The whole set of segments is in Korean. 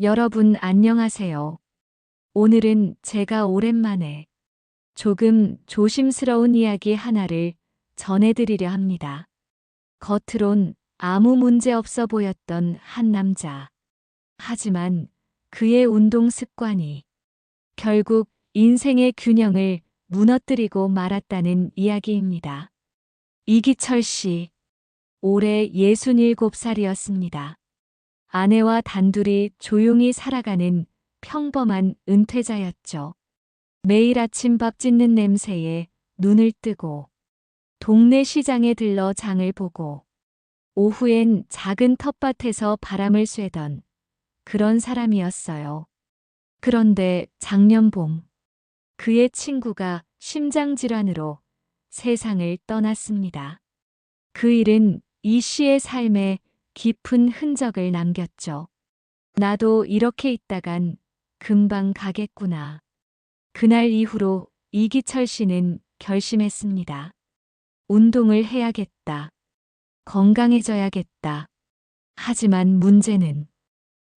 여러분 안녕하세요. 오늘은 제가 오랜만에 조금 조심스러운 이야기 하나를 전해드리려 합니다. 겉으론 아무 문제 없어 보였던 한 남자. 하지만 그의 운동 습관이 결국 인생의 균형을 무너뜨리고 말았다는 이야기입니다. 이기철 씨, 올해 67살이었습니다. 아내와 단둘이 조용히 살아가는 평범한 은퇴자였죠. 매일 아침 밥 짓는 냄새에 눈을 뜨고 동네 시장에 들러 장을 보고 오후엔 작은 텃밭에서 바람을 쐬던 그런 사람이었어요. 그런데 작년 봄 그의 친구가 심장질환으로 세상을 떠났습니다. 그 일은 이 씨의 삶에 깊은 흔적을 남겼죠. 나도 이렇게 있다간 금방 가겠구나. 그날 이후로 이기철 씨는 결심했습니다. 운동을 해야겠다. 건강해져야겠다. 하지만 문제는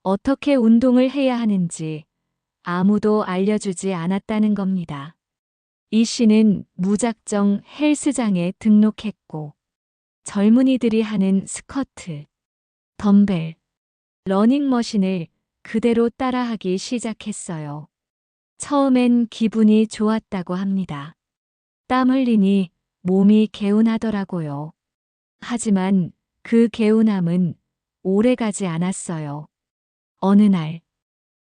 어떻게 운동을 해야 하는지 아무도 알려주지 않았다는 겁니다. 이 씨는 무작정 헬스장에 등록했고 젊은이들이 하는 스쿼트, 덤벨, 러닝머신을 그대로 따라하기 시작했어요. 처음엔 기분이 좋았다고 합니다. 땀 흘리니 몸이 개운하더라고요. 하지만 그 개운함은 오래가지 않았어요. 어느 날,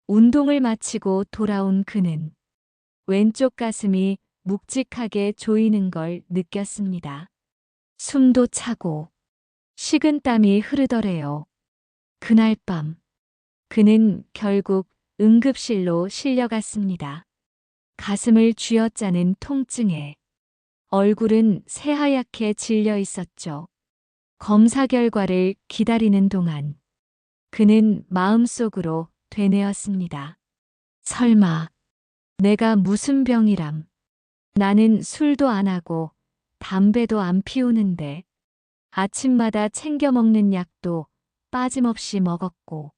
운동을 마치고 돌아온 그는 왼쪽 가슴이 묵직하게 조이는 걸 느꼈습니다. 숨도 차고 식은땀이 흐르더래요. 그날 밤, 그는 결국 응급실로 실려갔습니다. 가슴을 쥐어짜는 통증에 얼굴은 새하얗게 질려 있었죠. 검사 결과를 기다리는 동안 그는 마음속으로 되뇌었습니다. 설마 내가 무슨 병이람? 나는 술도 안 하고 담배도 안 피우는데 아침마다 챙겨 먹는 약도 빠짐없이 먹었고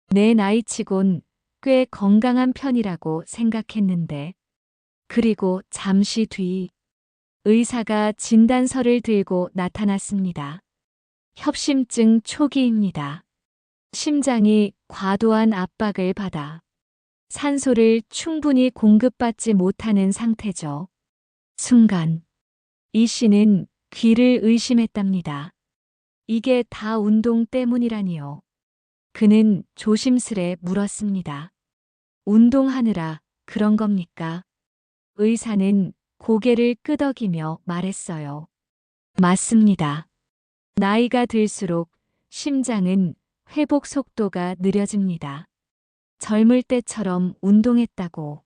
내 나이치곤 꽤 건강한 편이라고 생각했는데 그리고 잠시 뒤 의사가 진단서를 들고 나타났습니다. 협심증 초기입니다. 심장이 과도한 압박을 받아 산소를 충분히 공급받지 못하는 상태죠. 순간 이 씨는 귀를 의심했답니다. 이게 다 운동 때문이라니요. 그는 조심스레 물었습니다. 운동하느라 그런 겁니까? 의사는 고개를 끄덕이며 말했어요. 맞습니다. 나이가 들수록 심장은 회복 속도가 느려집니다. 젊을 때처럼 운동했다고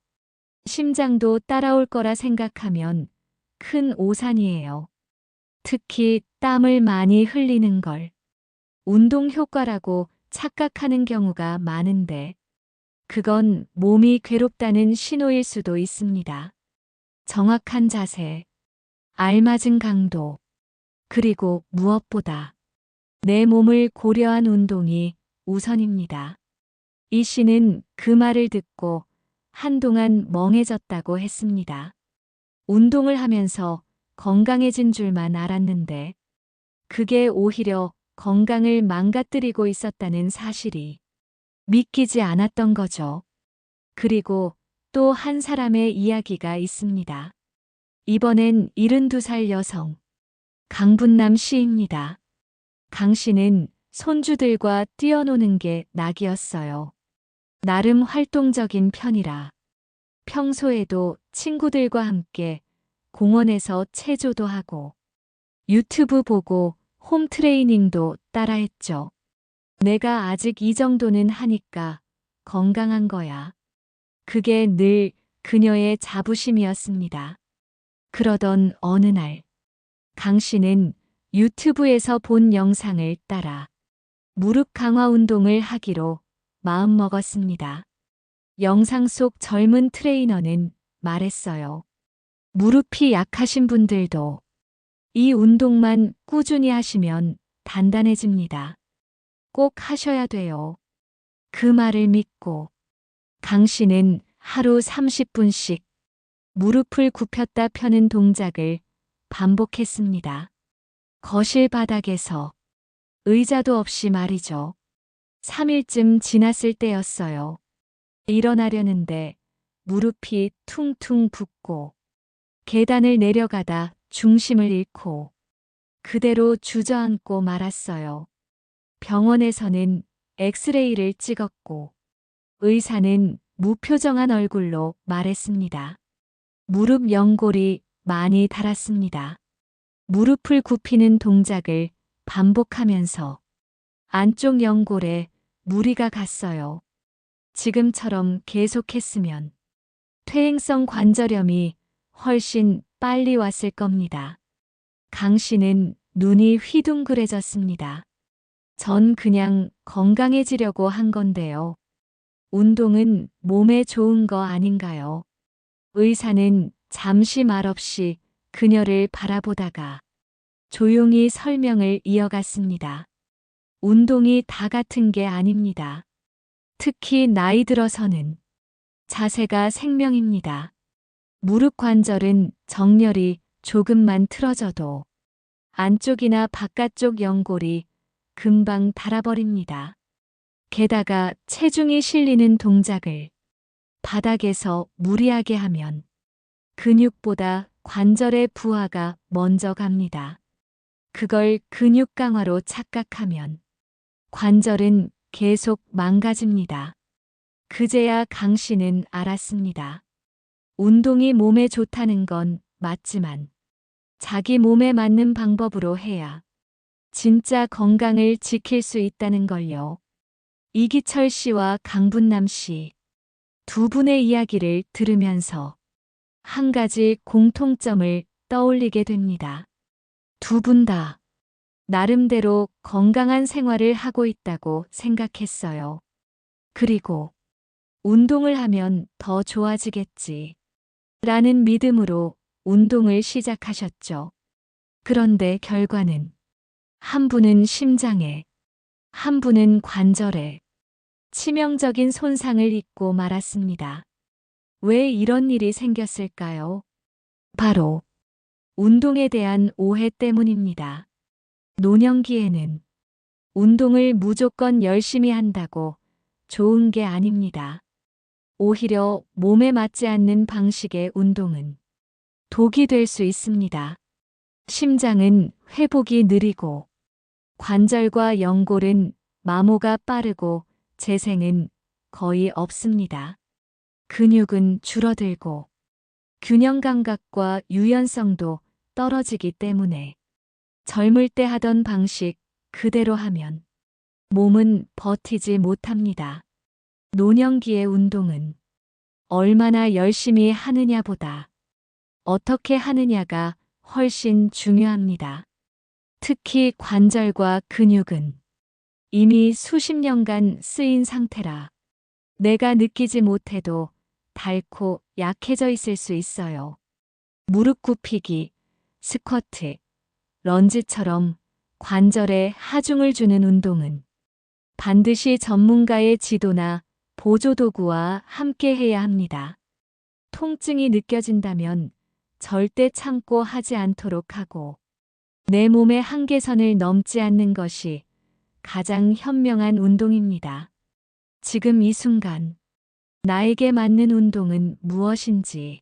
심장도 따라올 거라 생각하면 큰 오산이에요. 특히 땀을 많이 흘리는 걸 운동 효과라고 착각하는 경우가 많은데 그건 몸이 괴롭다는 신호일 수도 있습니다. 정확한 자세, 알맞은 강도, 그리고 무엇보다 내 몸을 고려한 운동이 우선입니다. 이 씨는 그 말을 듣고 한동안 멍해졌다고 했습니다. 운동을 하면서 건강해진 줄만 알았는데 그게 오히려 건강을 망가뜨리고 있었다는 사실이 믿기지 않았던 거죠. 그리고 또 한 사람의 이야기가 있습니다. 이번엔 72살 여성 강분남 씨입니다. 강 씨는 손주들과 뛰어노는 게 낙이었어요. 나름 활동적인 편이라 평소에도 친구들과 함께 공원에서 체조도 하고 유튜브 보고 홈트레이닝도 따라했죠. 내가 아직 이 정도는 하니까 건강한 거야. 그게 늘 그녀의 자부심이었습니다. 그러던 어느 날, 강 씨는 유튜브에서 본 영상을 따라 무릎 강화 운동을 하기로 마음먹었습니다. 영상 속 젊은 트레이너는 말했어요. 무릎이 약하신 분들도 이 운동만 꾸준히 하시면 단단해집니다. 꼭 하셔야 돼요. 그 말을 믿고 강 씨는 하루 30분씩 무릎을 굽혔다 펴는 동작을 반복했습니다. 거실 바닥에서 의자도 없이 말이죠. 3일쯤 지났을 때였어요. 일어나려는데 무릎이 퉁퉁 붓고 계단을 내려가다 중심을 잃고 그대로 주저앉고 말았어요. 병원에서는 엑스레이를 찍었고 의사는 무표정한 얼굴로 말했습니다. 무릎 연골이 많이 닳았습니다. 무릎을 굽히는 동작을 반복하면서 안쪽 연골에 무리가 갔어요. 지금처럼 계속했으면 퇴행성 관절염이 훨씬 빨리 왔을 겁니다. 강 씨는 눈이 휘둥그레졌습니다. 전 그냥 건강해지려고 한 건데요. 운동은 몸에 좋은 거 아닌가요? 의사는 잠시 말없이 그녀를 바라보다가 조용히 설명을 이어갔습니다. 운동이 다 같은 게 아닙니다. 특히 나이 들어서는 자세가 생명입니다. 무릎 관절은 정렬이 조금만 틀어져도 안쪽이나 바깥쪽 연골이 금방 닳아버립니다. 게다가 체중이 실리는 동작을 바닥에서 무리하게 하면 근육보다 관절의 부하가 먼저 갑니다. 그걸 근육 강화로 착각하면 관절은 계속 망가집니다. 그제야 강 씨는 알았습니다. 운동이 몸에 좋다는 건 맞지만 자기 몸에 맞는 방법으로 해야 진짜 건강을 지킬 수 있다는 걸요. 이기철 씨와 강분남 씨 두 분의 이야기를 들으면서 한 가지 공통점을 떠올리게 됩니다. 두 분 다 나름대로 건강한 생활을 하고 있다고 생각했어요. 그리고 운동을 하면 더 좋아지겠지 라는 믿음으로 운동을 시작하셨죠. 그런데 결과는 한 분은 심장에, 한 분은 관절에 치명적인 손상을 입고 말았습니다. 왜 이런 일이 생겼을까요? 바로 운동에 대한 오해 때문입니다. 노년기에는 운동을 무조건 열심히 한다고 좋은 게 아닙니다. 오히려 몸에 맞지 않는 방식의 운동은 독이 될 수 있습니다. 심장은 회복이 느리고 관절과 연골은 마모가 빠르고 재생은 거의 없습니다. 근육은 줄어들고 균형 감각과 유연성도 떨어지기 때문에 젊을 때 하던 방식 그대로 하면 몸은 버티지 못합니다. 노년기의 운동은 얼마나 열심히 하느냐보다 어떻게 하느냐가 훨씬 중요합니다. 특히 관절과 근육은 이미 수십 년간 쓰인 상태라 내가 느끼지 못해도 닳고 약해져 있을 수 있어요. 무릎 굽히기, 스쿼트, 런지처럼 관절에 하중을 주는 운동은 반드시 전문가의 지도나 보조도구와 함께 해야 합니다. 통증이 느껴진다면 절대 참고 하지 않도록 하고 내 몸의 한계선을 넘지 않는 것이 가장 현명한 운동입니다. 지금 이 순간 나에게 맞는 운동은 무엇인지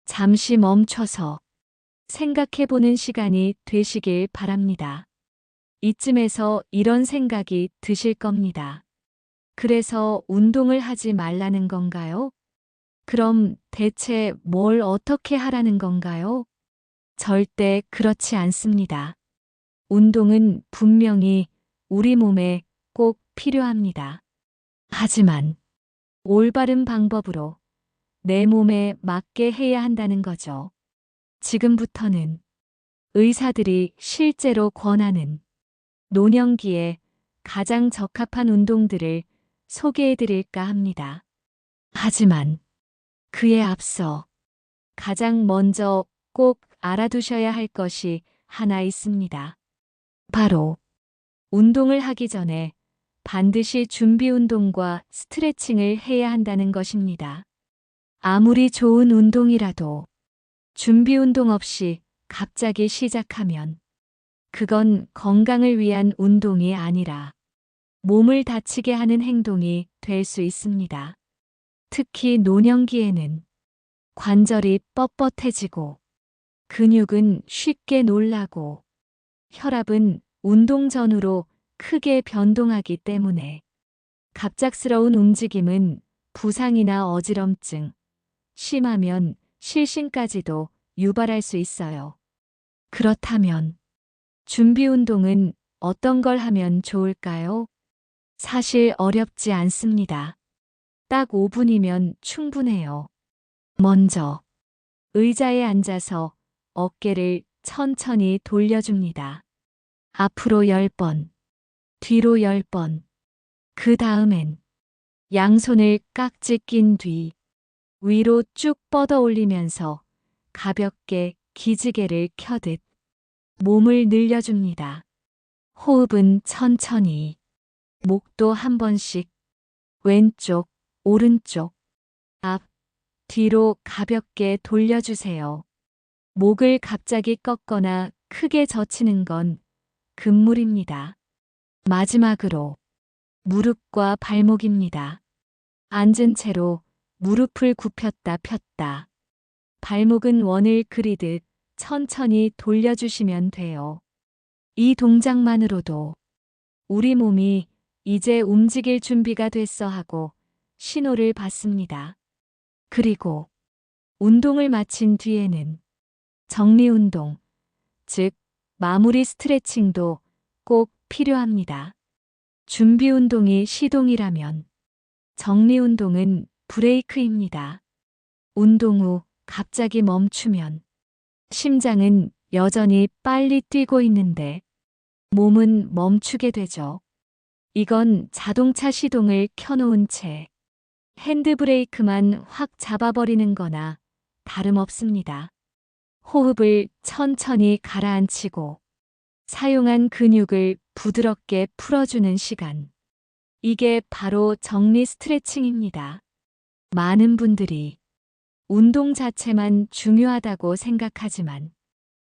잠시 멈춰서 생각해 보는 시간이 되시길 바랍니다. 이쯤에서 이런 생각이 드실 겁니다. 그래서 운동을 하지 말라는 건가요? 그럼 대체 뭘 어떻게 하라는 건가요? 절대 그렇지 않습니다. 운동은 분명히 우리 몸에 꼭 필요합니다. 하지만 올바른 방법으로 내 몸에 맞게 해야 한다는 거죠. 지금부터는 의사들이 실제로 권하는 노년기에 가장 적합한 운동들을 소개해 드릴까 합니다. 하지만 그에 앞서 가장 먼저 꼭 알아두셔야 할 것이 하나 있습니다. 바로 운동을 하기 전에 반드시 준비 운동과 스트레칭을 해야 한다는 것입니다. 아무리 좋은 운동이라도 준비 운동 없이 갑자기 시작하면 그건 건강을 위한 운동이 아니라 몸을 다치게 하는 행동이 될 수 있습니다. 특히 노년기에는 관절이 뻣뻣해지고 근육은 쉽게 놀라고 혈압은 운동 전후로 크게 변동하기 때문에 갑작스러운 움직임은 부상이나 어지럼증, 심하면 실신까지도 유발할 수 있어요. 그렇다면 준비 운동은 어떤 걸 하면 좋을까요? 사실 어렵지 않습니다. 딱 5분이면 충분해요. 먼저 의자에 앉아서 어깨를 천천히 돌려줍니다. 앞으로 10번, 뒤로 10번. 그 다음엔 양손을 깍지 낀 뒤 위로 쭉 뻗어 올리면서 가볍게 기지개를 켜듯 몸을 늘려줍니다. 호흡은 천천히, 목도 한 번씩, 왼쪽, 오른쪽, 앞, 뒤로 가볍게 돌려주세요. 목을 갑자기 꺾거나 크게 젖히는 건 금물입니다. 마지막으로 무릎과 발목입니다. 앉은 채로 무릎을 굽혔다 폈다. 발목은 원을 그리듯 천천히 돌려주시면 돼요. 이 동작만으로도 우리 몸이 이제 움직일 준비가 됐어 하고 신호를 받습니다. 그리고 운동을 마친 뒤에는 정리 운동, 즉 마무리 스트레칭도 꼭 필요합니다. 준비 운동이 시동이라면 정리 운동은 브레이크입니다. 운동 후 갑자기 멈추면 심장은 여전히 빨리 뛰고 있는데 몸은 멈추게 되죠. 이건 자동차 시동을 켜놓은 채 핸드브레이크만 확 잡아버리는 거나 다름없습니다. 호흡을 천천히 가라앉히고 사용한 근육을 부드럽게 풀어주는 시간. 이게 바로 정리 스트레칭입니다. 많은 분들이 운동 자체만 중요하다고 생각하지만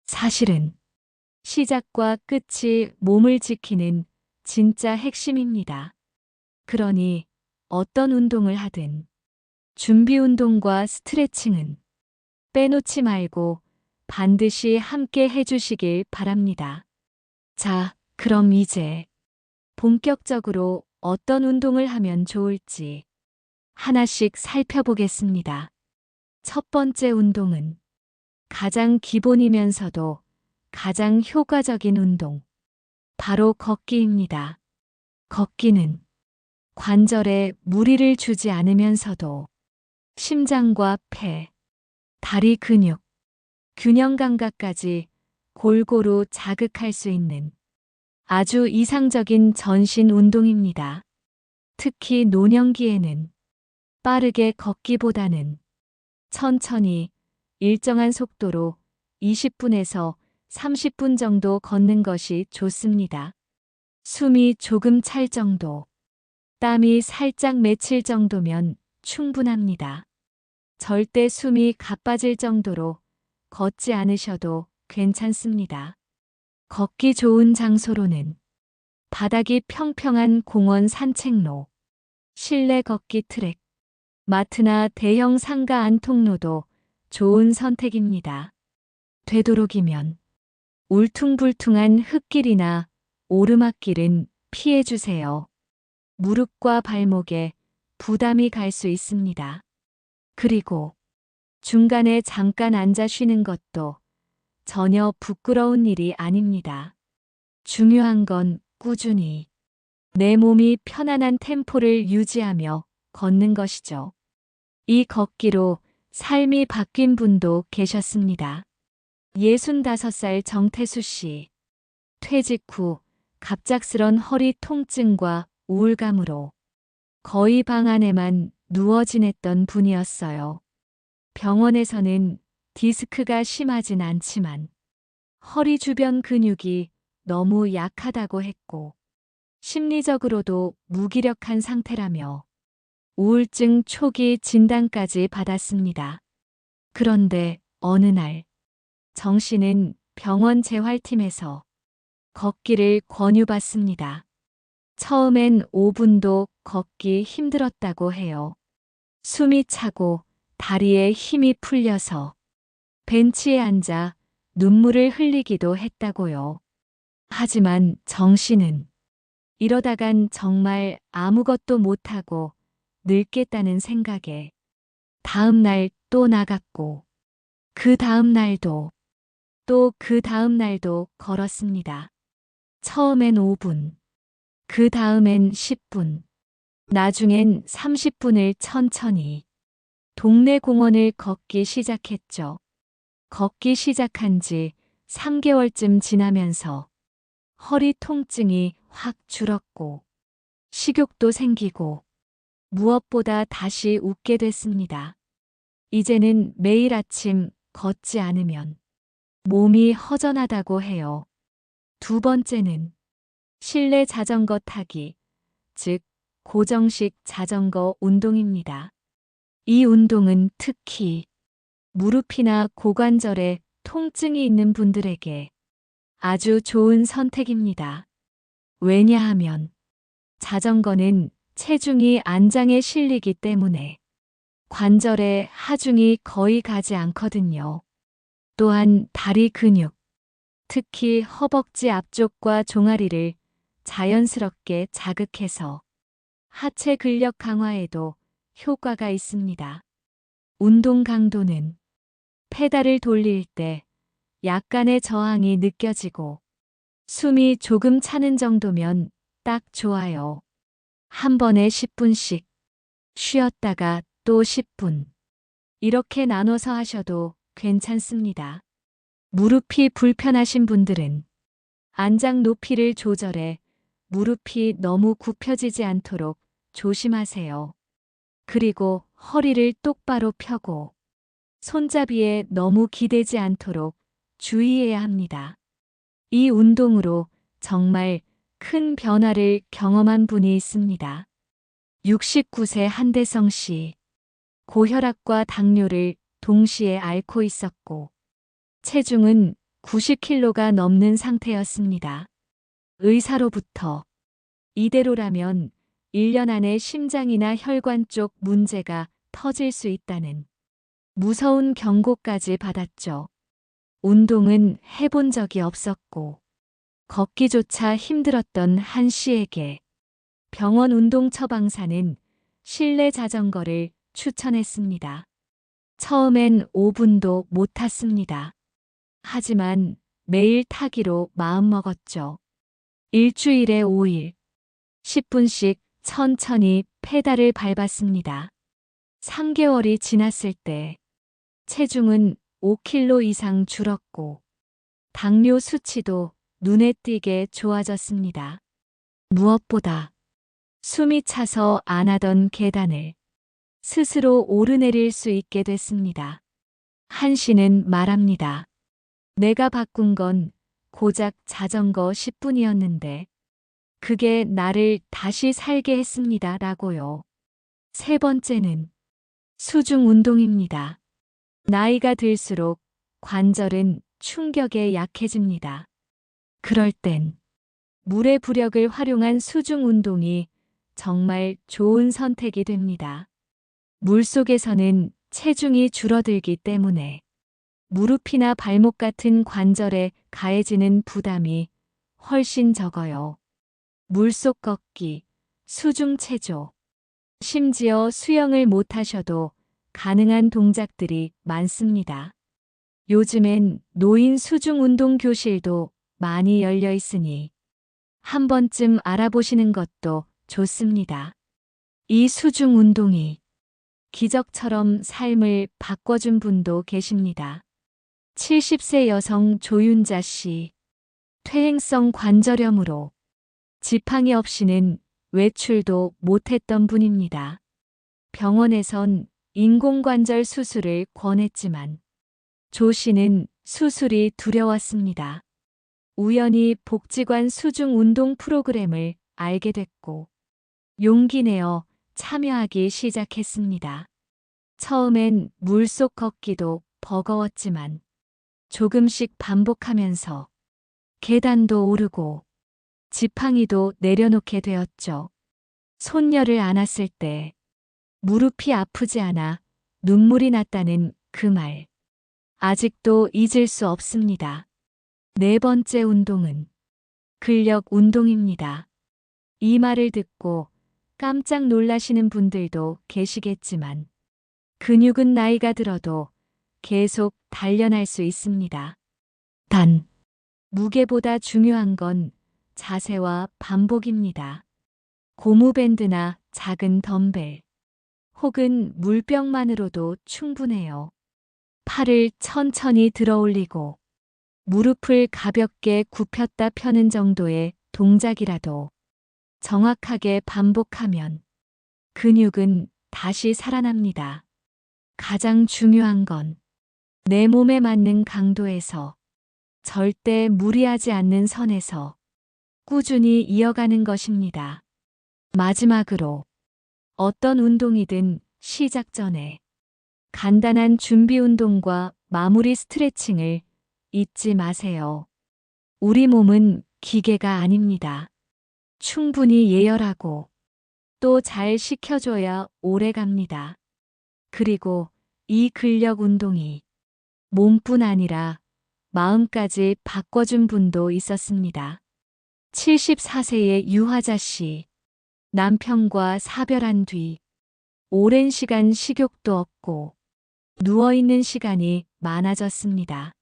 사실은 시작과 끝이 몸을 지키는 진짜 핵심입니다. 그러니 어떤 운동을 하든 준비 운동과 스트레칭은 빼놓지 말고 반드시 함께 해주시길 바랍니다. 자, 그럼 이제 본격적으로 어떤 운동을 하면 좋을지 하나씩 살펴보겠습니다. 첫 번째 운동은 가장 기본이면서도 가장 효과적인 운동, 바로 걷기입니다. 걷기는 관절에 무리를 주지 않으면서도 심장과 폐, 다리 근육, 균형 감각까지 골고루 자극할 수 있는 아주 이상적인 전신 운동입니다. 특히 노년기에는 빠르게 걷기보다는 천천히 일정한 속도로 20분에서 30분 정도 걷는 것이 좋습니다. 숨이 조금 찰 정도, 땀이 살짝 맺힐 정도면 충분합니다. 절대 숨이 가빠질 정도로 걷지 않으셔도 괜찮습니다. 걷기 좋은 장소로는 바닥이 평평한 공원 산책로, 실내 걷기 트랙, 마트나 대형 상가 안 통로도 좋은 선택입니다. 되도록이면 울퉁불퉁한 흙길이나 오르막길은 피해주세요. 무릎과 발목에 부담이 갈 수 있습니다. 그리고 중간에 잠깐 앉아 쉬는 것도 전혀 부끄러운 일이 아닙니다. 중요한 건 꾸준히 내 몸이 편안한 템포를 유지하며 걷는 것이죠. 이 걷기로 삶이 바뀐 분도 계셨습니다. 65살 정태수 씨. 퇴직 후 갑작스런 허리 통증과 우울감으로 거의 방 안에만 누워 지냈던 분이었어요. 병원에서는 디스크가 심하진 않지만 허리 주변 근육이 너무 약하다고 했고 심리적으로도 무기력한 상태라며 우울증 초기 진단까지 받았습니다. 그런데 어느 날 정 씨는 병원 재활팀에서 걷기를 권유받습니다. 처음엔 5분도 걷기 힘들었다고 해요. 숨이 차고 다리에 힘이 풀려서 벤치에 앉아 눈물을 흘리기도 했다고요. 하지만 정 씨는 이러다간 정말 아무것도 못하고 늙겠다는 생각에 다음 날 또 나갔고 그 다음 날도 또 그 다음 날도 걸었습니다. 처음엔 5분, 그 다음엔 10분, 나중엔 30분을 천천히 동네 공원을 걷기 시작했죠. 걷기 시작한 지 3개월쯤 지나면서 허리 통증이 확 줄었고 식욕도 생기고 무엇보다 다시 웃게 됐습니다. 이제는 매일 아침 걷지 않으면 몸이 허전하다고 해요. 두 번째는 실내 자전거 타기, 즉 고정식 자전거 운동입니다. 이 운동은 특히 무릎이나 고관절에 통증이 있는 분들에게 아주 좋은 선택입니다. 왜냐하면 자전거는 체중이 안장에 실리기 때문에 관절에 하중이 거의 가지 않거든요. 또한 다리 근육, 특히 허벅지 앞쪽과 종아리를 자연스럽게 자극해서 하체 근력 강화에도 효과가 있습니다. 운동 강도는 페달을 돌릴 때 약간의 저항이 느껴지고 숨이 조금 차는 정도면 딱 좋아요. 한 번에 10분씩 쉬었다가 또 10분. 이렇게 나눠서 하셔도 괜찮습니다. 무릎이 불편하신 분들은 안장 높이를 조절해 무릎이 너무 굽혀지지 않도록 조심하세요. 그리고 허리를 똑바로 펴고 손잡이에 너무 기대지 않도록 주의해야 합니다. 이 운동으로 정말 큰 변화를 경험한 분이 있습니다. 69세 한대성 씨. 고혈압과 당뇨를 동시에 앓고 있었고 체중은 90kg가 넘는 상태였습니다. 의사로부터 이대로라면 1년 안에 심장이나 혈관 쪽 문제가 터질 수 있다는 무서운 경고까지 받았죠. 운동은 해본 적이 없었고 걷기조차 힘들었던 한 씨에게 병원 운동 처방사는 실내 자전거를 추천했습니다. 처음엔 5분도 못 탔습니다. 하지만 매일 타기로 마음먹었죠. 일주일에 5일, 10분씩 천천히 페달을 밟았습니다. 3개월이 지났을 때 체중은 5kg 이상 줄었고 당뇨 수치도 눈에 띄게 좋아졌습니다. 무엇보다 숨이 차서 안 하던 계단을 스스로 오르내릴 수 있게 됐습니다. 한 씨는 말합니다. 내가 바꾼 건 고작 자전거 10분이었는데 그게 나를 다시 살게 했습니다. 라고요. 세 번째는 수중 운동입니다. 나이가 들수록 관절은 충격에 약해집니다. 그럴 땐 물의 부력을 활용한 수중 운동이 정말 좋은 선택이 됩니다. 물속에서는 체중이 줄어들기 때문에 무릎이나 발목 같은 관절에 가해지는 부담이 훨씬 적어요. 물속 걷기, 수중 체조, 심지어 수영을 못하셔도 가능한 동작들이 많습니다. 요즘엔 노인 수중 운동 교실도 많이 열려 있으니 한 번쯤 알아보시는 것도 좋습니다. 이 수중 운동이 기적처럼 삶을 바꿔준 분도 계십니다. 70세 여성 조윤자 씨. 퇴행성 관절염으로 지팡이 없이는 외출도 못했던 분입니다. 병원에선 인공관절 수술을 권했지만 조 씨는 수술이 두려웠습니다. 우연히 복지관 수중 운동 프로그램을 알게 됐고 용기 내어 참여하기 시작했습니다. 처음엔 물속 걷기도 버거웠지만 조금씩 반복하면서 계단도 오르고 지팡이도 내려놓게 되었죠. 손녀를 안았을 때 무릎이 아프지 않아 눈물이 났다는 그 말. 아직도 잊을 수 없습니다. 네 번째 운동은 근력 운동입니다. 이 말을 듣고 깜짝 놀라시는 분들도 계시겠지만 근육은 나이가 들어도 계속 단련할 수 있습니다. 단, 무게보다 중요한 건 자세와 반복입니다. 고무밴드나 작은 덤벨, 혹은 물병만으로도 충분해요. 팔을 천천히 들어 올리고 무릎을 가볍게 굽혔다 펴는 정도의 동작이라도 정확하게 반복하면 근육은 다시 살아납니다. 가장 중요한 건 내 몸에 맞는 강도에서 절대 무리하지 않는 선에서 꾸준히 이어가는 것입니다. 마지막으로 어떤 운동이든 시작 전에 간단한 준비 운동과 마무리 스트레칭을 잊지 마세요. 우리 몸은 기계가 아닙니다. 충분히 예열하고 또 잘 식혀줘야 오래 갑니다. 그리고 이 근력 운동이 몸뿐 아니라 마음까지 바꿔준 분도 있었습니다. 74세의 유화자 씨. 남편과 사별한 뒤 오랜 시간 식욕도 없고 누워있는 시간이 많아졌습니다.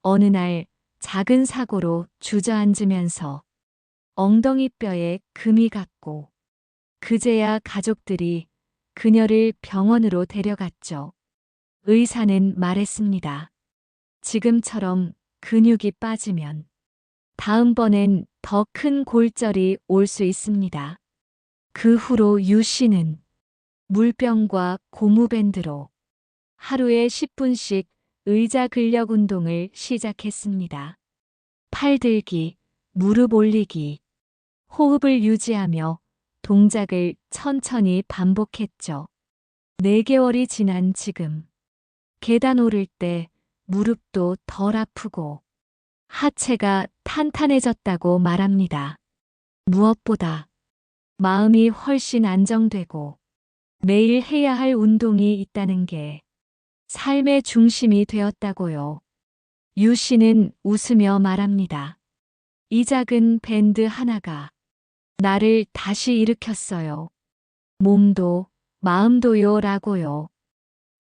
어느 날 작은 사고로 주저앉으면서 엉덩이뼈에 금이 갔고 그제야 가족들이 그녀를 병원으로 데려갔죠. 의사는 말했습니다. 지금처럼 근육이 빠지면 다음번엔 더 큰 골절이 올 수 있습니다. 그 후로 유 씨는 물병과 고무밴드로 하루에 10분씩 의자 근력 운동을 시작했습니다. 팔 들기, 무릎 올리기, 호흡을 유지하며 동작을 천천히 반복했죠. 4개월이 지난 지금 계단 오를 때 무릎도 덜 아프고 하체가 탄탄해졌다고 말합니다. 무엇보다 마음이 훨씬 안정되고 매일 해야 할 운동이 있다는 게 삶의 중심이 되었다고요. 유 씨는 웃으며 말합니다. 이 작은 밴드 하나가 나를 다시 일으켰어요. 몸도 마음도요 라고요.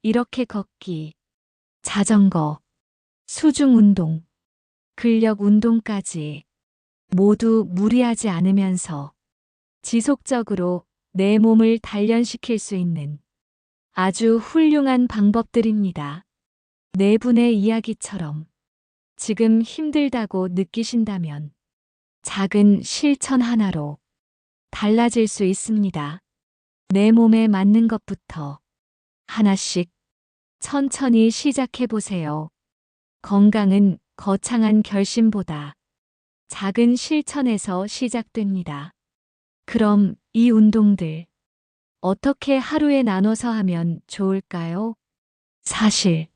이렇게 걷기, 자전거, 수중 운동, 근력 운동까지 모두 무리하지 않으면서 지속적으로 내 몸을 단련시킬 수 있는 아주 훌륭한 방법들입니다. 네 분의 이야기처럼 지금 힘들다고 느끼신다면 작은 실천 하나로 달라질 수 있습니다. 내 몸에 맞는 것부터 하나씩 천천히 시작해 보세요. 건강은 거창한 결심보다 작은 실천에서 시작됩니다. 그럼 이 운동들 어떻게 하루에 나눠서 하면 좋을까요? 사실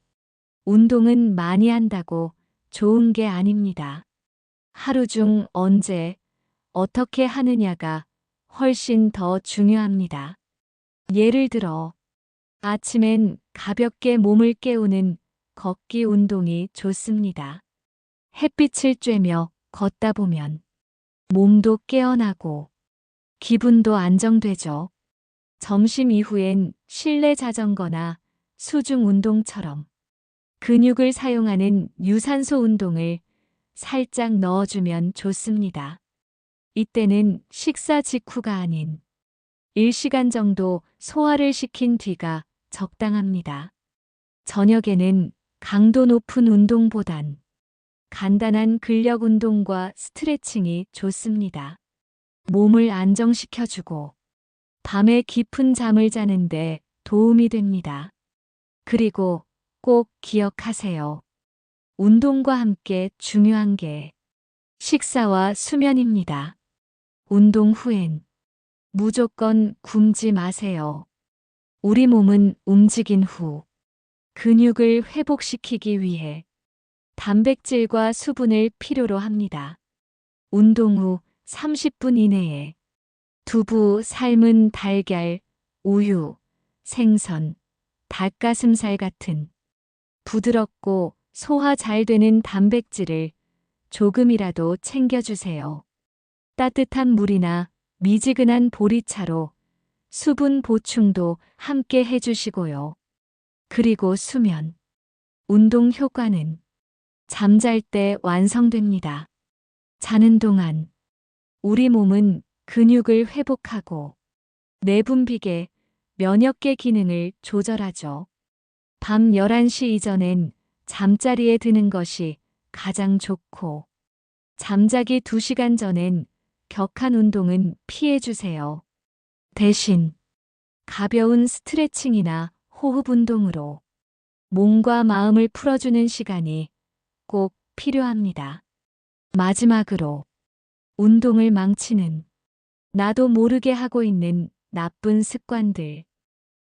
운동은 많이 한다고 좋은 게 아닙니다. 하루 중 언제, 어떻게 하느냐가 훨씬 더 중요합니다. 예를 들어 아침엔 가볍게 몸을 깨우는 걷기 운동이 좋습니다. 햇빛을 쬐며 걷다 보면 몸도 깨어나고 기분도 안정되죠. 점심 이후엔 실내 자전거나 수중 운동처럼 근육을 사용하는 유산소 운동을 살짝 넣어주면 좋습니다. 이때는 식사 직후가 아닌 1시간 정도 소화를 시킨 뒤가 적당합니다. 저녁에는 강도 높은 운동보단 간단한 근력 운동과 스트레칭이 좋습니다. 몸을 안정시켜주고 밤에 깊은 잠을 자는데 도움이 됩니다. 그리고 꼭 기억하세요. 운동과 함께 중요한 게 식사와 수면입니다. 운동 후엔 무조건 굶지 마세요. 우리 몸은 움직인 후 근육을 회복시키기 위해 단백질과 수분을 필요로 합니다. 운동 후 30분 이내에 두부, 삶은 달걀, 우유, 생선, 닭가슴살 같은 부드럽고 소화 잘 되는 단백질을 조금이라도 챙겨주세요. 따뜻한 물이나 미지근한 보리차로 수분 보충도 함께 해주시고요. 그리고 수면, 운동 효과는 잠잘 때 완성됩니다. 자는 동안 우리 몸은 근육을 회복하고 내분비계, 면역계 기능을 조절하죠. 밤 11시 이전엔 잠자리에 드는 것이 가장 좋고, 잠자기 2시간 전엔 격한 운동은 피해주세요. 대신 가벼운 스트레칭이나 호흡 운동으로 몸과 마음을 풀어주는 시간이 꼭 필요합니다. 마지막으로 운동을 망치는 나도 모르게 하고 있는 나쁜 습관들.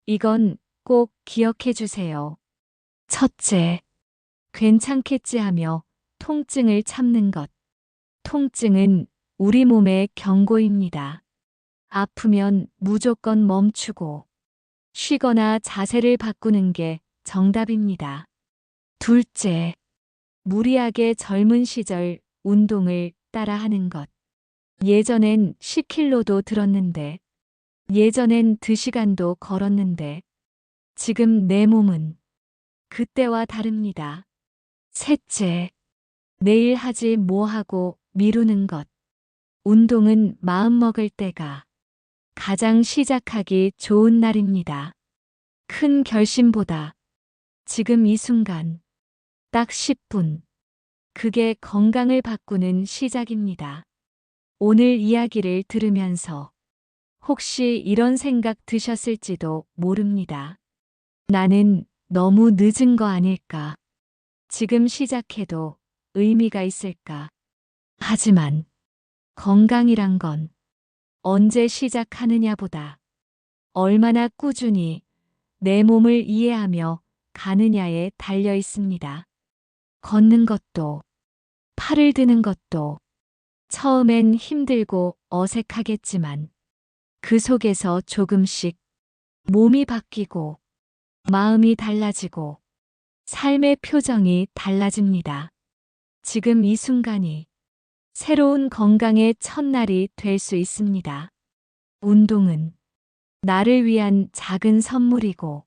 이건 꼭 기억해 주세요. 첫째, 괜찮겠지 하며 통증을 참는 것. 통증은 우리 몸의 경고입니다. 아프면 무조건 멈추고 쉬거나 자세를 바꾸는 게 정답입니다. 둘째, 무리하게 젊은 시절 운동을 따라하는 것. 예전엔 10km도 들었는데, 예전엔 2시간도 걸었는데, 지금 내 몸은 그때와 다릅니다. 셋째, 내일 하지 뭐 하고 미루는 것. 운동은 마음먹을 때가 가장 시작하기 좋은 날입니다. 큰 결심보다 지금 이 순간 딱 10분. 그게 건강을 바꾸는 시작입니다. 오늘 이야기를 들으면서 혹시 이런 생각 드셨을지도 모릅니다. 나는 너무 늦은 거 아닐까? 지금 시작해도 의미가 있을까? 하지만 건강이란 건 언제 시작하느냐보다 얼마나 꾸준히 내 몸을 이해하며 가느냐에 달려 있습니다. 걷는 것도, 팔을 드는 것도 처음엔 힘들고 어색하겠지만 그 속에서 조금씩 몸이 바뀌고 마음이 달라지고 삶의 표정이 달라집니다. 지금 이 순간이 새로운 건강의 첫날이 될 수 있습니다. 운동은 나를 위한 작은 선물이고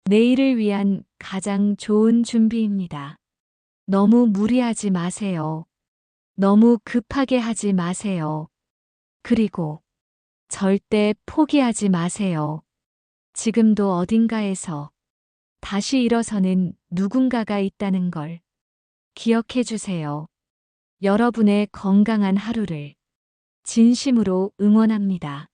내일을 위한 가장 좋은 준비입니다. 너무 무리하지 마세요. 너무 급하게 하지 마세요. 그리고 절대 포기하지 마세요. 지금도 어딘가에서 다시 일어서는 누군가가 있다는 걸 기억해 주세요. 여러분의 건강한 하루를 진심으로 응원합니다.